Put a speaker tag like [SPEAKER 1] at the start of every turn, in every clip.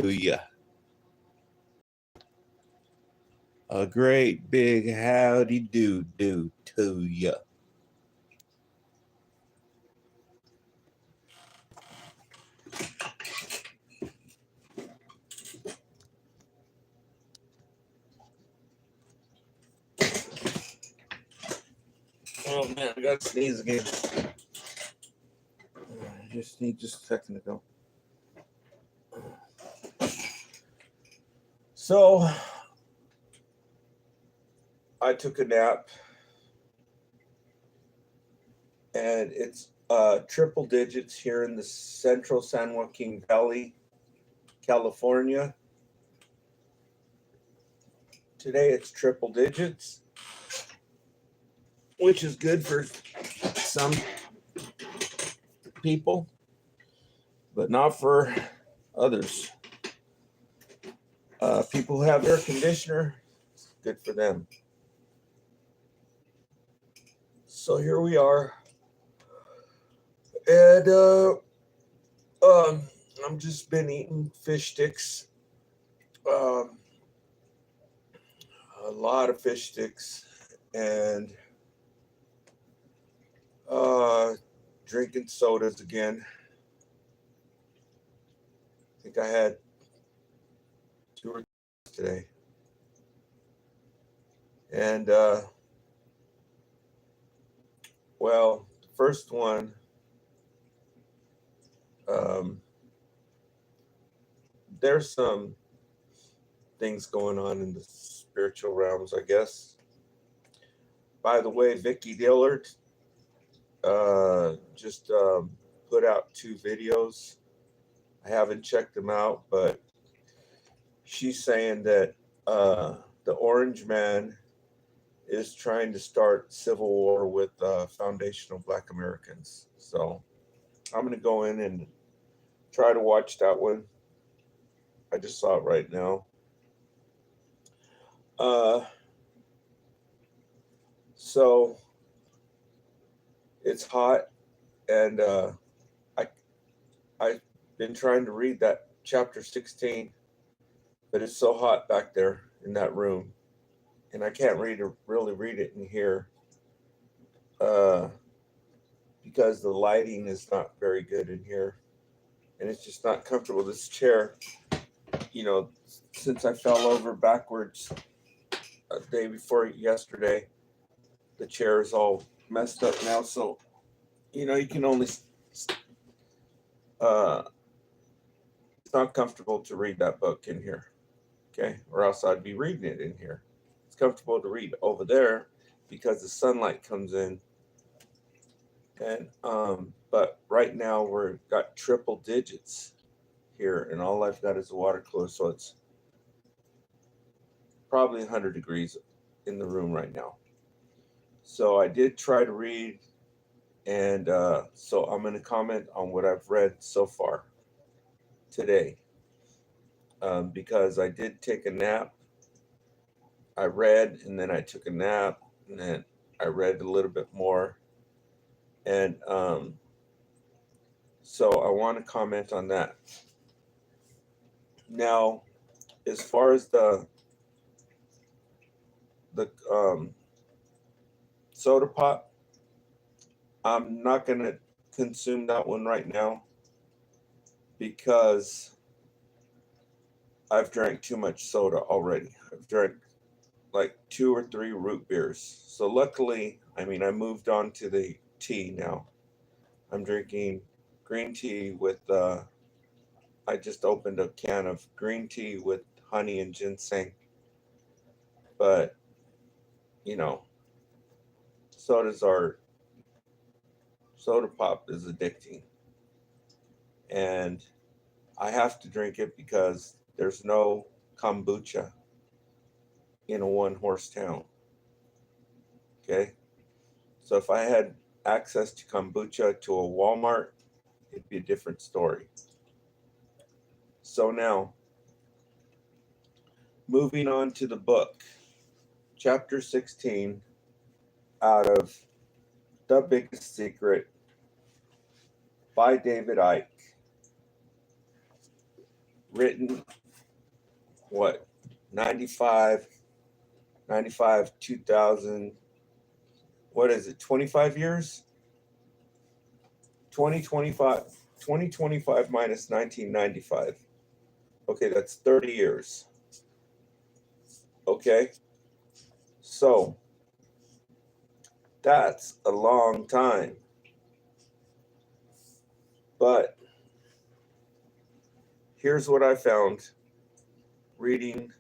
[SPEAKER 1] to you. A great big howdy do to you. Oh man, I gotta sneeze again. I just need just a second to go. So I took a nap, and it's triple digits here in the central San Joaquin Valley, California. Today it's triple digits, which is good for some people, but not for others. People who have air conditioner, good for them. So here we are, and I'm just been eating fish sticks, a lot of fish sticks, and drinking sodas again. I think I had 2 or 3 today, and well, the first one, there's some things going on in the spiritual realms, I guess. By the way, Vicki Dillard just put out 2 videos. I haven't checked them out, but she's saying that the Orange Man is trying to start civil war with foundational Black Americans. So I'm going to go in and try to watch that one. I just saw it right now. So it's hot, and I've been trying to read that chapter 16, but it's so hot back there in that room, and I can't really read it in here because the lighting is not very good in here, and it's just not comfortable. This chair, since I fell over backwards a day before yesterday, the chair is all messed up now. So, you can only, it's not comfortable to read that book in here, okay? Or else I'd be reading it in here. It's comfortable to read over there because the sunlight comes in. And, but right now we've got triple digits here, and all I've got is a water cooler. So it's probably 100 degrees in the room right now. So I did try to read, and so I'm going to comment on what I've read so far today, because I did take a nap. I read, and then I took a nap, and then I read a little bit more, and so I want to comment on that. Now, as far as the soda pop, I'm not going to consume that one right now because I've drank too much soda already. I've drank like 2 or 3 root beers. So luckily, I moved on to the tea now. I'm drinking green tea with, I just opened a can of green tea with honey and ginseng. But, soda pop is addicting. And I have to drink it because there's no kombucha in a 1-horse town. Okay? So if I had access to kombucha to a Walmart, it'd be a different story. So now, moving on to the book, chapter 16 out of The Biggest Secret by David Icke. written, what, 95, 2000, what is it, 25 years? 2025 minus 1995. Okay, that's 30 years. Okay, so that's a long time. But here's what I found reading.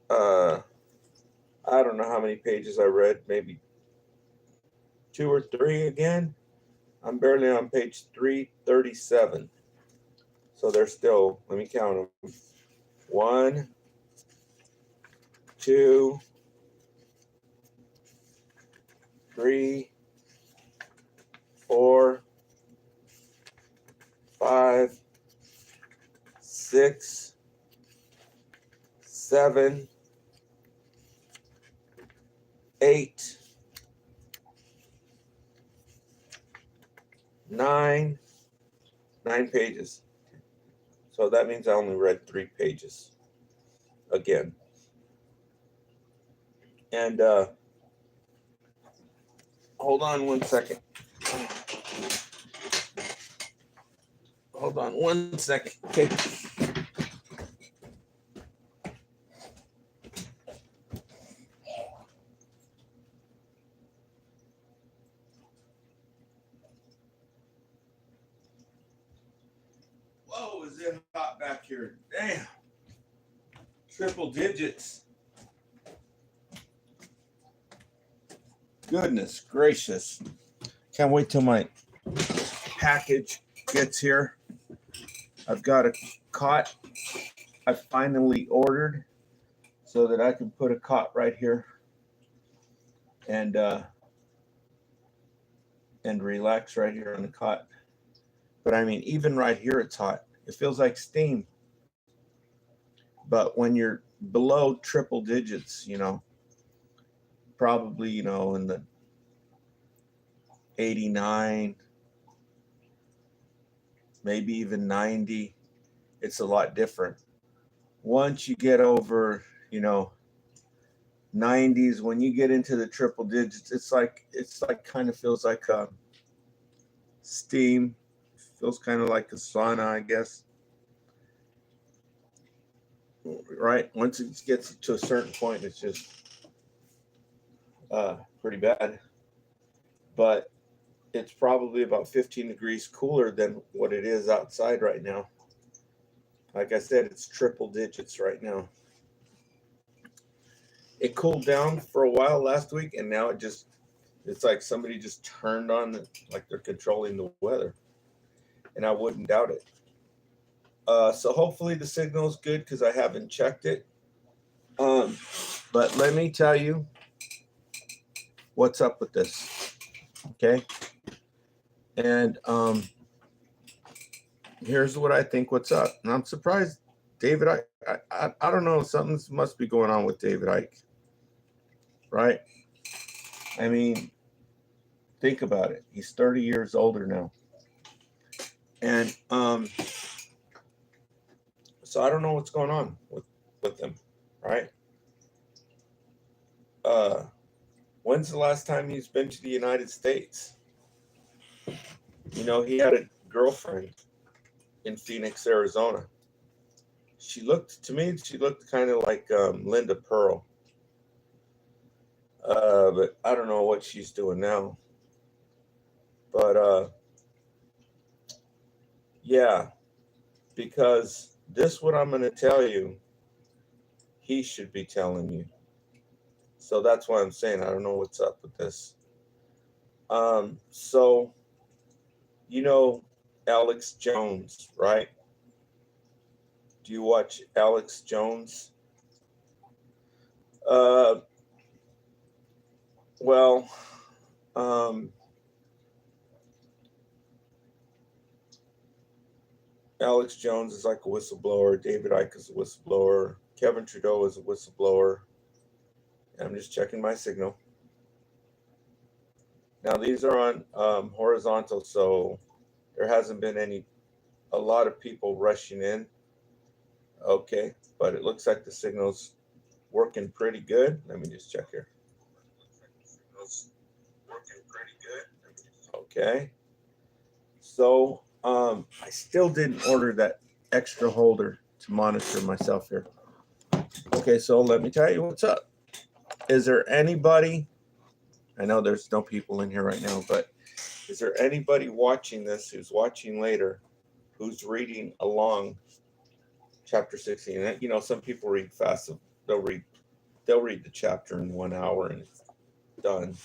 [SPEAKER 1] I don't know how many pages I read, maybe 2 or 3 again. I'm barely on page 337. So there's still, let me count them. 1, 2, 3, 4, 5, 6, 7, 8, 9 pages. So that means I only read 3 pages again. And hold on one second. Hold on one second. Okay. Whoa, is it hot back here? Damn. Triple digits. Goodness gracious. Can't wait till my package gets here. I've got a cot I finally ordered so that I can put a cot right here and relax right here on the cot. But I mean, even right here, it's hot. It feels like steam. But when you're below triple digits, you know, probably, you know, in the 89, maybe even 90, it's a lot different. Once you get over, you know, 90s, when you get into the triple digits, it's like kind of feels like steam. Feels kind of like a sauna, I guess. Right? Once it gets to a certain point, it's just pretty bad. But it's probably about 15 degrees cooler than what it is outside right now. Like I said, it's triple digits right now. It cooled down for a while last week, and now it's like somebody just turned on, like they're controlling the weather. And I wouldn't doubt it. So hopefully the signal is good because I haven't checked it. But let me tell you what's up with this. Okay. And here's what I think what's up. And I'm surprised David Icke, I don't know, something must be going on with David Icke. Right? I mean, think about it. He's 30 years older now. And so I don't know what's going on with him, right? When's the last time he's been to the United States? You know, he had a girlfriend in Phoenix, Arizona. She looked kind of like Linda Pearl. But I don't know what she's doing now. But yeah, because this what I'm going to tell you, he should be telling you. So that's why I'm saying I don't know what's up with this. So, you know, Alex Jones, right? Do you watch Alex Jones? Well, Alex Jones is like a whistleblower. David Icke is a whistleblower. Kevin Trudeau is a whistleblower. I'm just checking my signal. Now these are on horizontal, so there hasn't been a lot of people rushing in. Okay, but it looks like the signal's working pretty good. Let me just check here. Okay. So I still didn't order that extra holder to monitor myself here. Okay, so let me tell you what's up. Is there anybody, I know there's no people in here right now, but is there anybody watching this who's watching later who's reading along chapter 16? And, you know, some people read fast. They'll read the chapter in 1 hour and it's done.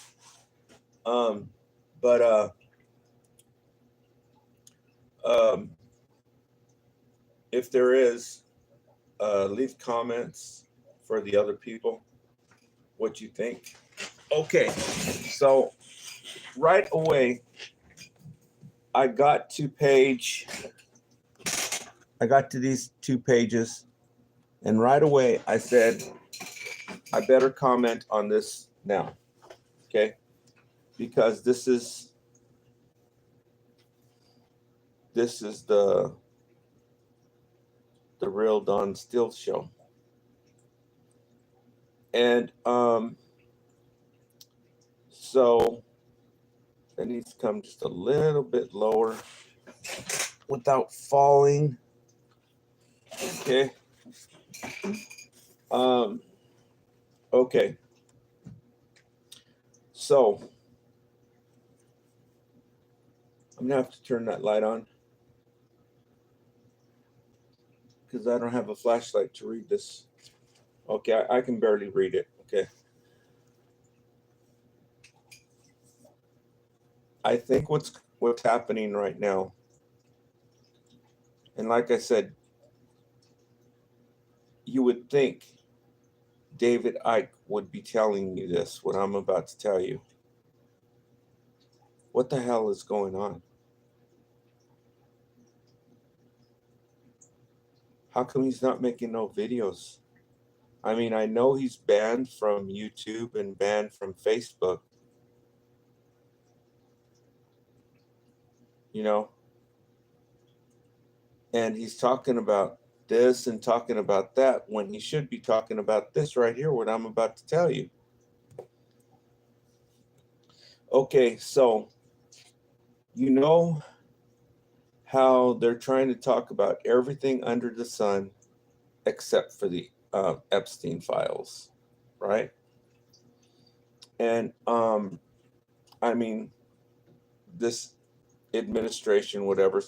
[SPEAKER 1] But if there is, leave comments for the other people what you think. Okay, so right away I got to these 2 pages, and right away I said I better comment on this now. Okay, because this is the real Don Steele show. And so it needs to come just a little bit lower without falling. Okay. Okay. So I'm gonna have to turn that light on because I don't have a flashlight to read this. Okay, I can barely read it. Okay. I think what's happening right now, and like I said, you would think David Icke would be telling you this, what I'm about to tell you. What the hell is going on? How come he's not making no videos? I mean, I know he's banned from YouTube and banned from Facebook. You know? And he's talking about this and talking about that when he should be talking about this right here, what I'm about to tell you. Okay, so you know how they're trying to talk about everything under the sun except for the Epstein files, right? And I mean, this administration, whatever,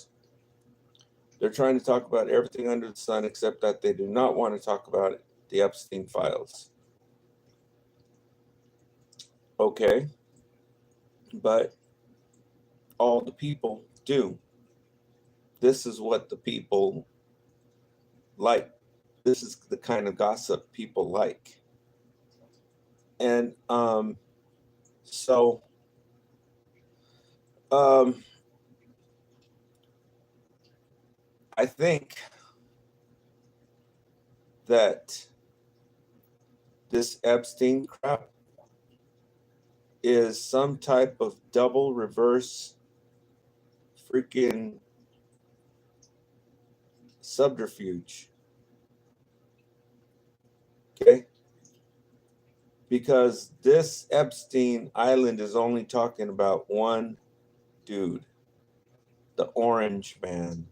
[SPEAKER 1] they're trying to talk about everything under the sun except that they do not want to talk about it, the Epstein files. Okay, but all the people do. This is what the people like. This is the kind of gossip people like. And so I think that this Epstein crap is some type of double reverse freaking subterfuge. Okay? Because this Epstein Island is only talking about one dude, the Orange Man.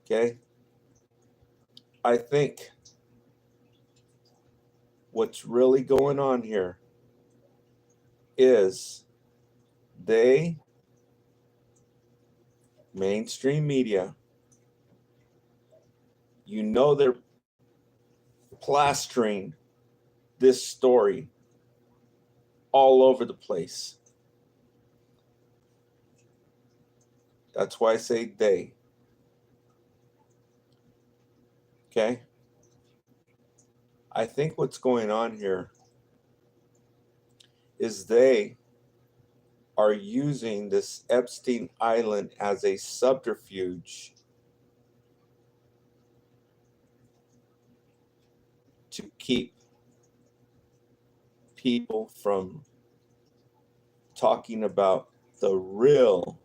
[SPEAKER 1] Okay? I think what's really going on here is they, mainstream media, you know, they're plastering this story all over the place. That's why I say they. Okay? I think what's going on here is they are using this Epstein Island as a subterfuge to keep people from talking about the real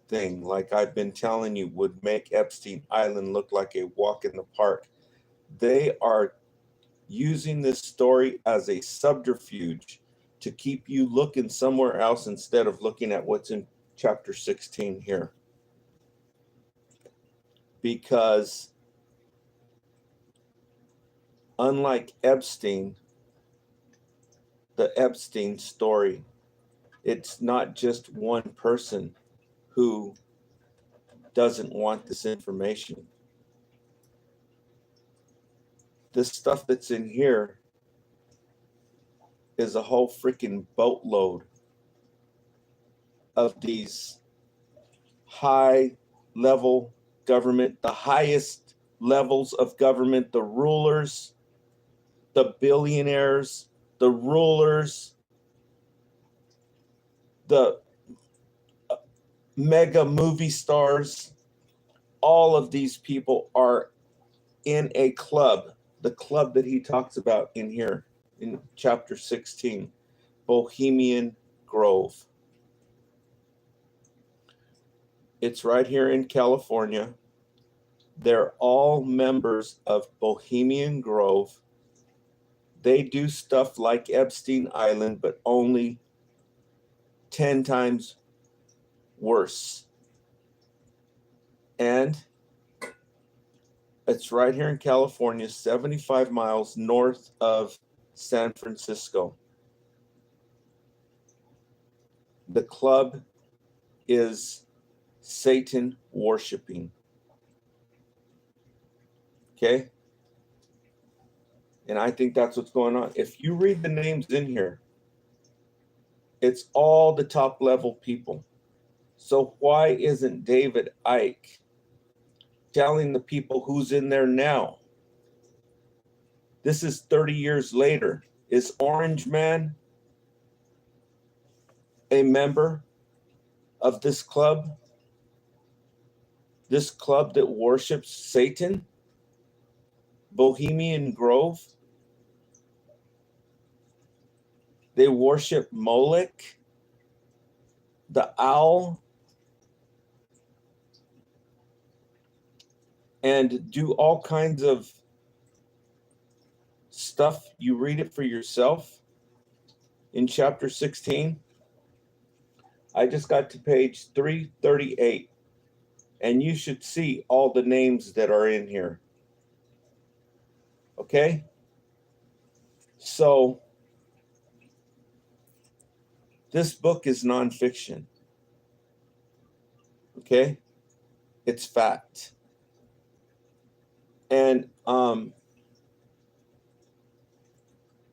[SPEAKER 1] thing, like I've been telling you, would make Epstein Island look like a walk in the park. They are using this story as a subterfuge to keep you looking somewhere else instead of looking at what's in chapter 16 here. Because unlike Epstein, the Epstein story, it's not just one person who doesn't want this information. This stuff that's in here is a whole freaking boatload of these high level government, the highest levels of government, the rulers, the billionaires, the rulers, the mega movie stars. All of these people are in a club, the club that he talks about in here in chapter 16, Bohemian Grove. It's right here in California. They're all members of Bohemian Grove. They do stuff like Epstein Island, but only 10 times worse. And it's right here in California, 75 miles north of San Francisco. The club is Satan worshiping. Okay? And I think that's what's going on. If you read the names in here, it's all the top level people. So why isn't David Icke telling the people who's in there now? This is 30 years later. Is Orange Man a member of this club? This club that worships Satan? Bohemian Grove? They worship Molech, the owl, and do all kinds of stuff. You read it for yourself in chapter 16. I just got to page 338, and you should see all the names that are in here. Okay? So, this book is nonfiction. Okay? It's fact. And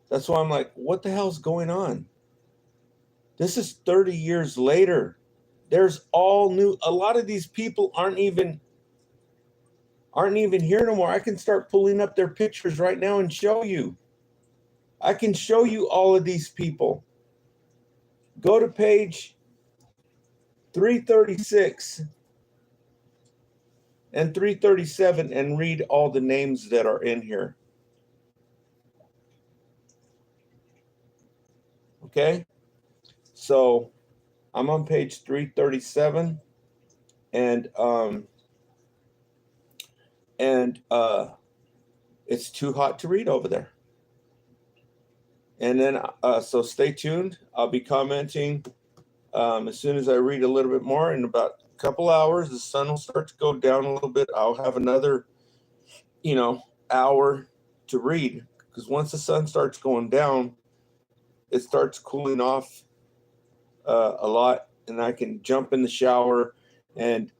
[SPEAKER 1] that's why I'm like, what the hell's going on? This is 30 years later. There's all new. A lot of these people aren't even here no more. I can start pulling up their pictures right now and show you. I can show you all of these people. Go to page 336 and 337 and read all the names that are in here. Okay? So I'm on page 337, and it's too hot to read over there. And then so stay tuned. I'll be commenting as soon as I read a little bit more. In about a couple hours, the sun will start to go down a little bit. I'll have another, hour to read, because once the sun starts going down, it starts cooling off a lot, and I can jump in the shower and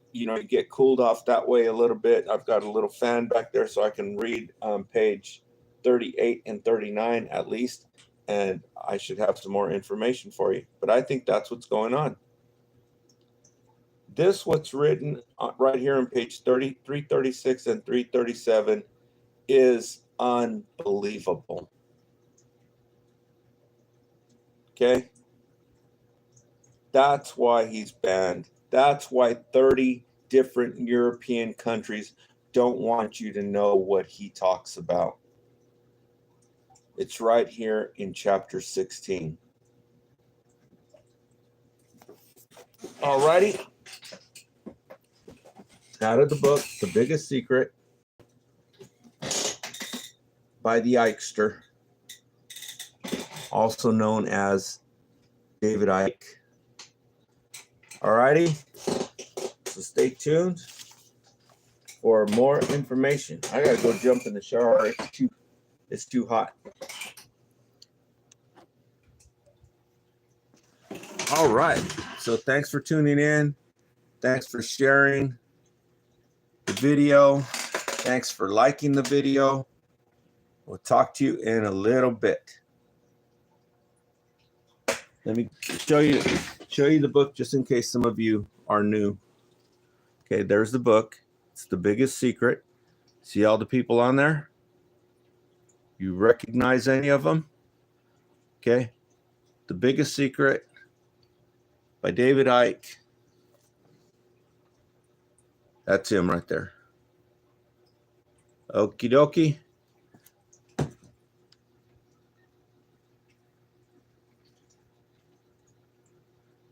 [SPEAKER 1] get cooled off that way a little bit. I've got a little fan back there so I can read page 38 and 39 at least, and I should have some more information for you. But I think that's what's going on. This, what's written right here on page 336 and 337, is unbelievable. Okay? That's why he's banned. That's why 30 different European countries don't want you to know what he talks about. It's right here in chapter 16. All righty. out of the book, The Biggest Secret by the Icester, also known as David Icke. Alrighty, so stay tuned for more information. I gotta go jump in the shower. It's too hot. All right, so thanks for tuning in. Thanks for sharing the video. Thanks for liking the video. We'll talk to you in a little bit. Let me show you the book just in case some of you are new. Okay, there's the book. It's The Biggest Secret. See all the people on there? You recognize any of them? Okay. The Biggest Secret by David Icke. That's him right there. Okie dokie.